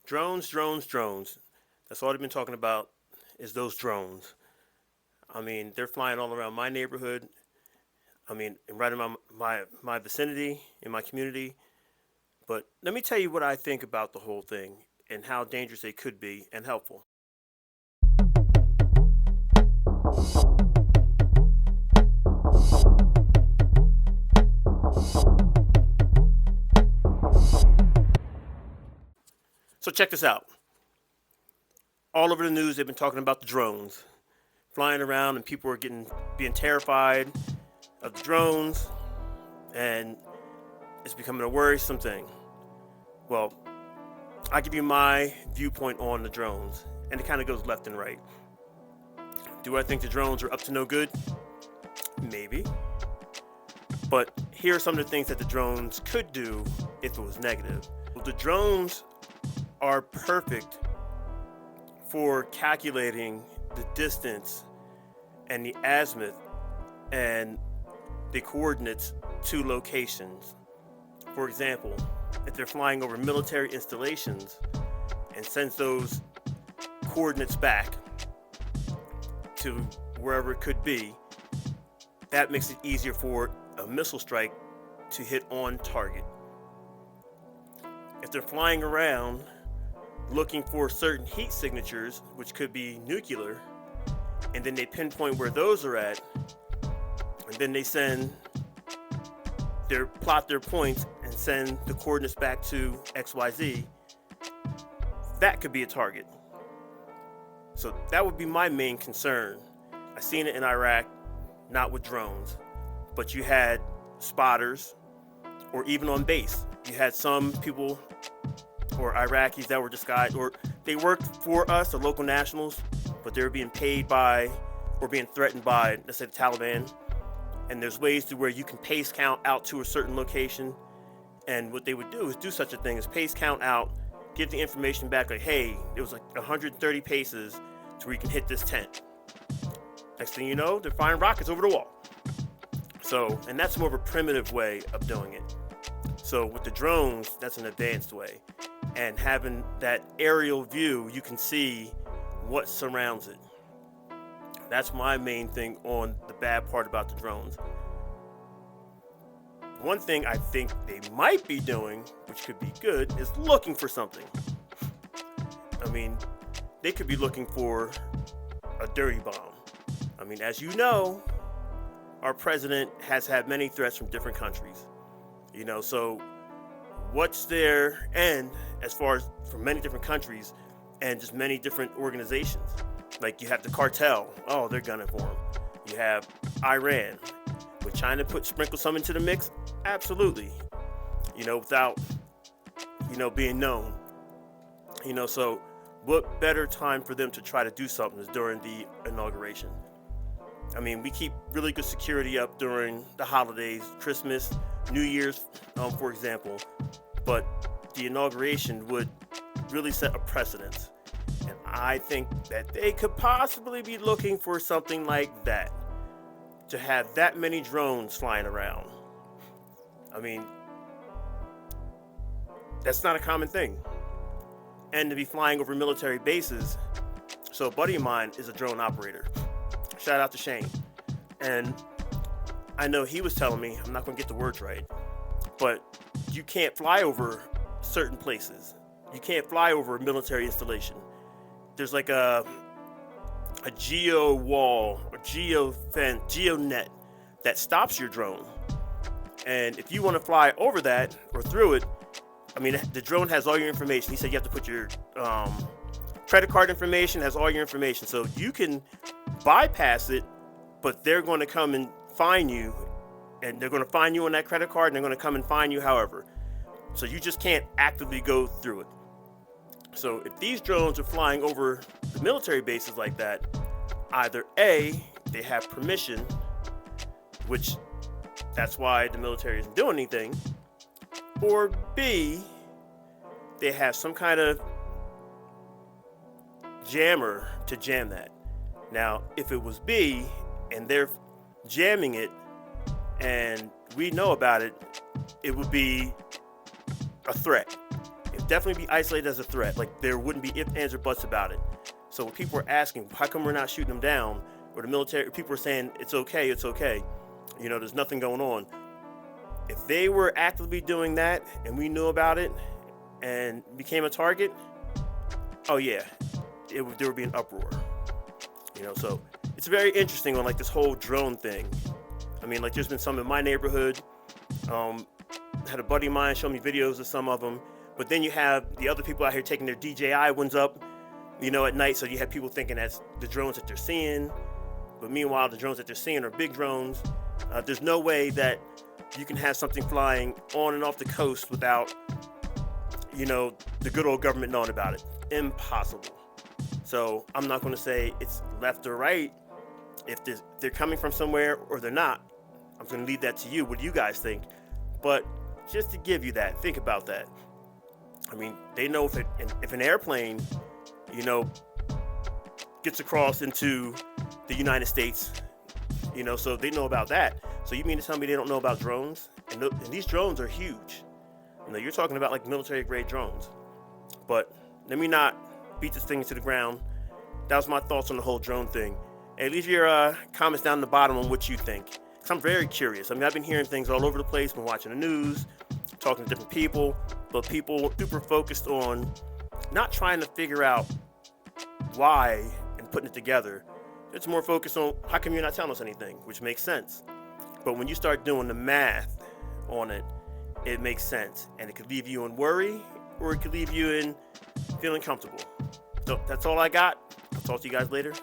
Drones, drones, drones. That's all they've been talking about is those drones. I mean, they're flying all around my neighborhood. I mean, right in my vicinity, in my community. But let me tell you what I think about the whole thing and how dangerous they could be and helpful. So check this out. All over the news, they've been talking about the drones flying around, and people are getting being terrified of the drones, and it's becoming a worrisome thing. Well, I give you my viewpoint on the drones, and it kind of goes left and right. Do I think the drones are up to no good? Maybe. But here are some of the things that the drones could do if it was negative. Well, the drones are perfect for calculating the distance and the azimuth and the coordinates to locations. For example, if they're flying over military installations and sends those coordinates back to wherever it could be, that makes it easier for a missile strike to hit on target. If they're flying around looking for certain heat signatures, which could be nuclear, and then they pinpoint where those are at, and then they plot their points and send the coordinates back to XYZ, that could be a target. So that would be my main concern. I seen it in Iraq, not with drones, but you had spotters, or even on base, you had some people or Iraqis that were disguised, or they worked for us, the local nationals, but they were being paid by or being threatened by, let's say, the Taliban. And there's ways to where you can pace count out to a certain location. And what they would do is do such a thing as pace count out, give the information back like, hey, it was like 130 paces to where you can hit this tent. Next thing you know, they're firing rockets over the wall. So, and that's more of a primitive way of doing it. So with the drones, that's an advanced way. And having that aerial view, you can see what surrounds it. That's my main thing on the bad part about the drones. One thing I think they might be doing, which could be good, is looking for something. I mean, they could be looking for a dirty bomb. I mean, as you know, our president has had many threats from different countries. So what's their end as far as from many different countries and just many different organizations? Like you have the cartel. Oh, they're gunning for them. You have Iran. Would China sprinkle some into the mix? Absolutely. Without, being known. So what better time for them to try to do something is during the inauguration. I mean, we keep really good security up during the holidays, Christmas, New Year's, for example. But the inauguration would really set a precedent. And I think that they could possibly be looking for something like that. To have that many drones flying around. I mean, that's not a common thing. And to be flying over military bases. So a buddy of mine is a drone operator. Shout out to Shane. And I know he was telling me, I'm not going to get the words right, but you can't fly over certain places. You can't fly over a military installation. There's like a geo wall or geo fence, geo net that stops your drone. And if you want to fly over that or through it, I mean, the drone has all your information. He said you have to put your credit card information, has all your information. So you can bypass it, but they're going to come and find you, and they're going to find you on that credit card, and they're going to come and find you however. So you just can't actively go through it. So if these drones are flying over the military bases like that, either A, they have permission, which that's why the military isn't doing anything, or B, they have some kind of jammer to jam that. Now, if it was B and they're jamming it and we know about it, it would be a threat. If definitely be isolated as a threat. Like there wouldn't be ifs, ands, or buts about it. So when people are asking, how come we're not shooting them down? Or the military, people are saying, it's okay, it's okay. There's nothing going on. If they were actively doing that and we knew about it and became a target, oh yeah, there would be an uproar. So it's very interesting on like this whole drone thing. I mean, like there's been some in my neighborhood. Had a buddy of mine show me videos of some of them, but then you have the other people out here taking their DJI ones up, at night. So you have people thinking that's the drones that they're seeing, but meanwhile the drones that they're seeing are big drones. There's no way that you can have something flying on and off the coast without, the good old government knowing about it. Impossible. So I'm not going to say it's left or right. If they're coming from somewhere or they're not, I'm going to leave that to you. What do you guys think? But just to give you that, think about that. I mean, they know if an airplane, gets across into the United States, so they know about that. So you mean to tell me they don't know about drones? And these drones are huge. You're talking about like military grade drones. But let me not beat this thing into the ground. That was my thoughts on the whole drone thing. Hey, leave your comments down in the bottom on what you think. Because I'm very curious. I mean, I've been hearing things all over the place, been watching the news, talking to different people, but people super focused on not trying to figure out why and putting it together. It's more focused on how come you're not telling us anything, which makes sense. But when you start doing the math on it, it makes sense. And it could leave you in worry, or it could leave you in feeling comfortable. So that's all I got. I'll talk to you guys later.